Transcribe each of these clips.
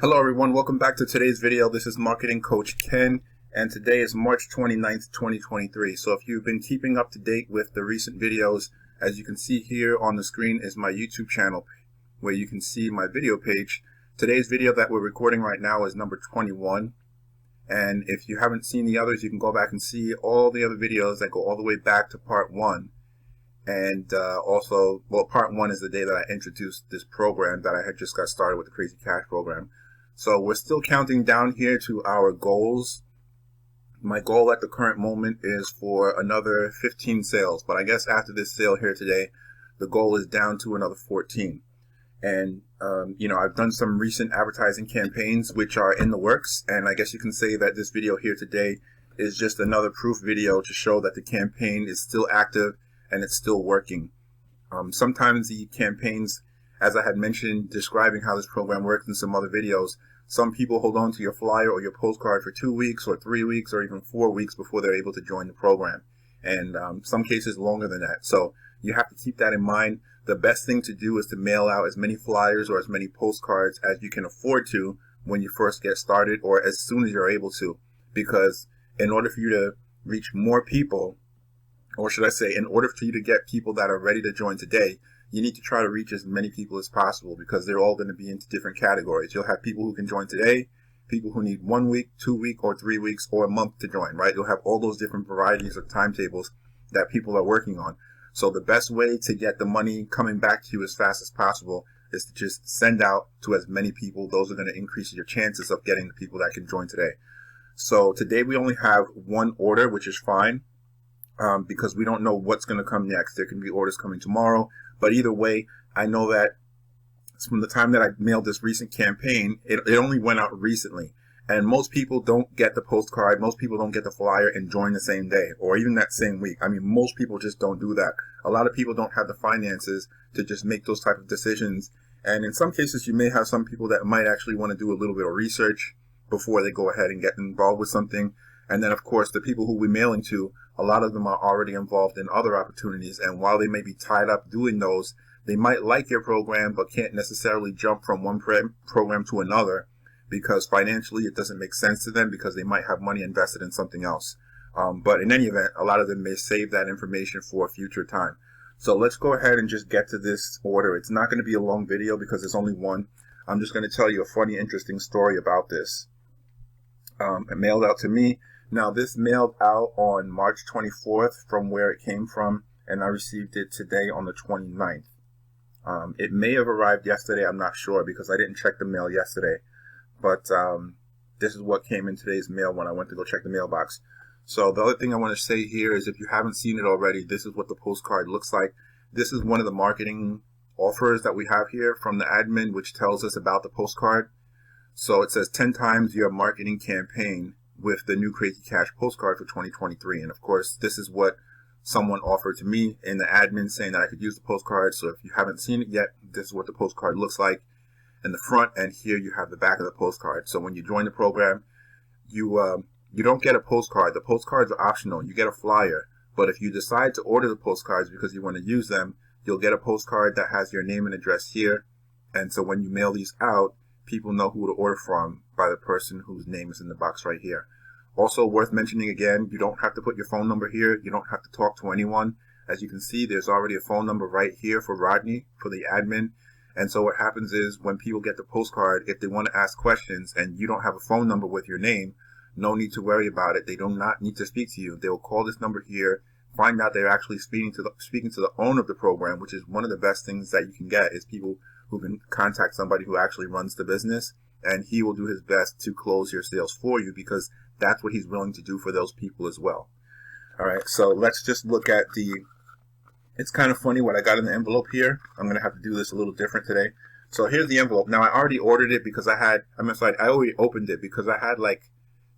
Hello everyone, welcome back to today's video. This is Marketing Coach Ken, and today is March 29th, 2023. So if you've been keeping up to date with the recent videos, as you can see here on the screen is my YouTube channel where you can see my video page. Today's video that we're recording right now is number 21. And if you haven't seen the others, you can go back and see all the other videos that go all the way back to part 1. And also, part 1 is the day that I introduced this program that I had just got started with, the Crazy Cash program. So we're still counting down here to our goals. My goal at the current moment is for another 15 sales, but I guess after this sale here today, the goal is down to another 14. And, I've done some recent advertising campaigns which are in the works, and I guess you can say that this video here today is just another proof video to show that the campaign is still active and it's still working. Sometimes the campaigns, as I had mentioned, describing how this program works in some other videos, some people hold on to your flyer or your postcard for 2 weeks or 3 weeks or even 4 weeks before they're able to join the program. And some cases longer than that. So you have to keep that in mind. The best thing to do is to mail out as many flyers or as many postcards as you can afford to when you first get started, or as soon as you're able to. Because in order for you to reach more people, or should I say, in order for you to get people that are ready to join today, you need to try to reach as many people as possible, because they're all going to be into different categories. You'll have people who can join today, people who need 1 week, 2 weeks, or 3 weeks, or a month to join, right? You'll have all those different varieties of timetables that people are working on. So the best way to get the money coming back to you as fast as possible is to just send out to as many people. Those are going to increase your chances of getting the people that can join today. So today we only have one order, which is fine, because we don't know what's going to come next. There can be orders coming tomorrow. But either way, I know that from the time that I mailed this recent campaign, it only went out recently. And most people don't get the postcard. Most people don't get the flyer and join the same day or even that same week. I mean, most people just don't do that. A lot of people don't have the finances to just make those type of decisions. And in some cases, you may have some people that might actually want to do a little bit of research before they go ahead and get involved with something. And then, of course, the people who we're mailing to, a lot of them are already involved in other opportunities. And while they may be tied up doing those, they might like your program, but can't necessarily jump from one program to another because financially it doesn't make sense to them, because they might have money invested in something else. But in any event, a lot of them may save that information for a future time. So let's go ahead and just get to this order. It's not going to be a long video because there's only one. I'm just going to tell you a funny, interesting story about this. It mailed out to me. Now, this mailed out on March 24th from where it came from, and I received it today on the 29th. It may have arrived yesterday, I'm not sure, because I didn't check the mail yesterday. But this is what came in today's mail when I went to go check the mailbox. So the other thing I want to say here is, if you haven't seen it already, this is what the postcard looks like. This is one of the marketing offers that we have here from the admin, which tells us about the postcard. So it says 10 times your marketing campaign with the new Crazy Cash postcard for 2023. And of course, this is what someone offered to me in the admin, saying that I could use the postcard. So if you haven't seen it yet, this is what the postcard looks like in the front, and here you have the back of the postcard. So when you join the program, you don't get a postcard. The postcards are optional. You get a flyer. But if you decide to order the postcards because you want to use them, you'll get a postcard that has your name and address here. And so when you mail these out, people know who to order from by the person whose name is in the box right here. Also worth mentioning again, you don't have to put your phone number here. You don't have to talk to anyone. As you can see, there's already a phone number right here for Rodney, for the admin. And so what happens is, when people get the postcard, if they want to ask questions and you don't have a phone number with your name, no need to worry about it. They do not need to speak to you. They will call this number here, find out they're actually speaking to the owner of the program, which is one of the best things that you can get, is people who can contact somebody who actually runs the business, and he will do his best to close your sales for you, because that's what he's willing to do for those people as well. All right, so let's just look at it's kind of funny what I got in the envelope here. I'm going to have to do this a little different today. So here's the envelope. Now, I already ordered it because I already opened it because I had like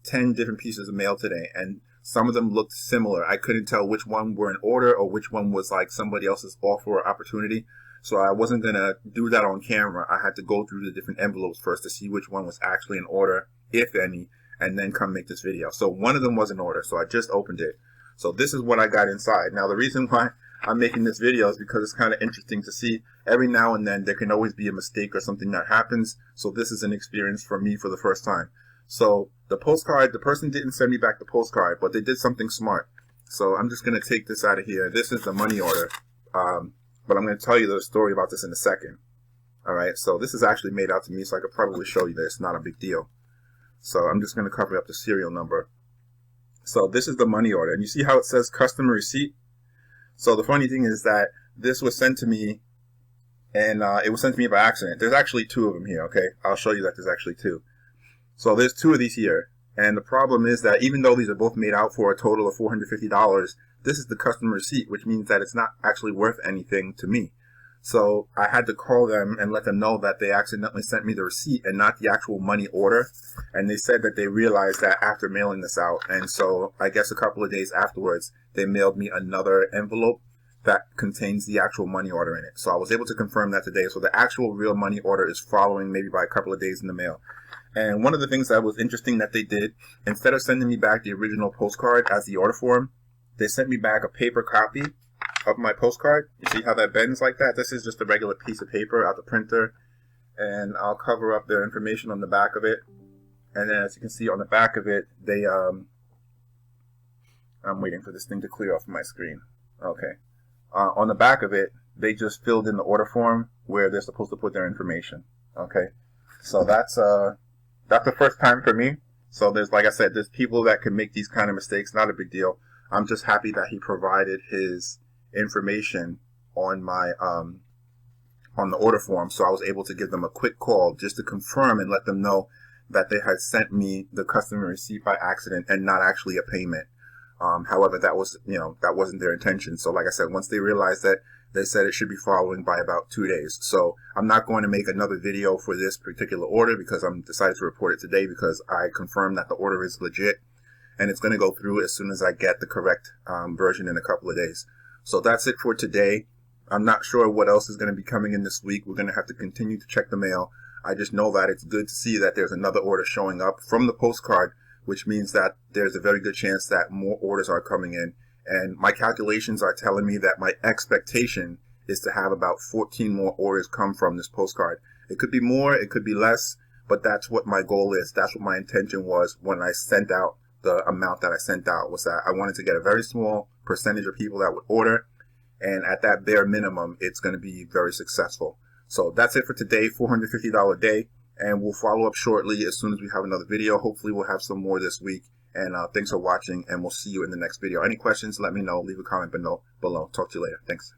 10 different pieces of mail today, and some of them looked similar. I couldn't tell which one were in order or which one was like somebody else's offer or opportunity. So I wasn't going to do that on camera. I had to go through the different envelopes first to see which one was actually in order, if any, and then come make this video. So one of them was in order, so I just opened it. So this is what I got inside. Now, the reason why I'm making this video is because it's kind of interesting to see. Every now and then there can always be a mistake or something that happens. So this is an experience for me for the first time. So the postcard, the person didn't send me back the postcard, but they did something smart. So I'm just going to take this out of here. This is the money order. But I'm going to tell you the story about this in a second. All right. So this is actually made out to me, so I could probably show you that it's not a big deal. So I'm just going to cover up the serial number. So this is the money order. And you see how it says customer receipt? So the funny thing is that this was sent to me, and it was sent to me by accident. There's actually two of them here, okay? I'll show you that there's actually two. So there's two of these here. And the problem is that even though these are both made out for a total of $450, this is the customer receipt, which means that it's not actually worth anything to me. So I had to call them and let them know that they accidentally sent me the receipt and not the actual money order. And they said that they realized that after mailing this out. And so I guess a couple of days afterwards, they mailed me another envelope that contains the actual money order in it. So I was able to confirm that today. So the actual real money order is following maybe by a couple of days in the mail. And one of the things that was interesting that they did, instead of sending me back the original postcard as the order form, they sent me back a paper copy of my postcard. You see how that bends like that? This is just a regular piece of paper out the printer, and I'll cover up their information on the back of it. And then as you can see on the back of it, they I'm waiting for this thing to clear off my screen. Okay. On the back of it, they just filled in the order form where they're supposed to put their information. Okay. So that's the first time for me. So there's, like I said, there's people that can make these kind of mistakes. Not a big deal. I'm just happy that he provided his information on my on the order form, so I was able to give them a quick call just to confirm and let them know that they had sent me the customer receipt by accident and not actually a payment. However, that was, that wasn't their intention. So like I said, once they realized that, they said it should be following by about 2 days. So I'm not going to make another video for this particular order because I'm decided to report it today because I confirmed that the order is legit, and it's going to go through as soon as I get the correct version in a couple of days. So that's it for today. I'm not sure what else is going to be coming in this week. We're going to have to continue to check the mail. I just know that it's good to see that there's another order showing up from the postcard, which means that there's a very good chance that more orders are coming in. And my calculations are telling me that my expectation is to have about 14 more orders come from this postcard. It could be more, it could be less, but that's what my goal is. That's what my intention was when I sent out the amount that I sent out, was that I wanted to get a very small percentage of people that would order. And at that bare minimum, it's going to be very successful. So that's it for today, $450 day. And we'll follow up shortly as soon as we have another video. Hopefully we'll have some more this week. And thanks for watching, and we'll see you in the next video. Any questions, let me know. Leave a comment below. Talk to you later. Thanks.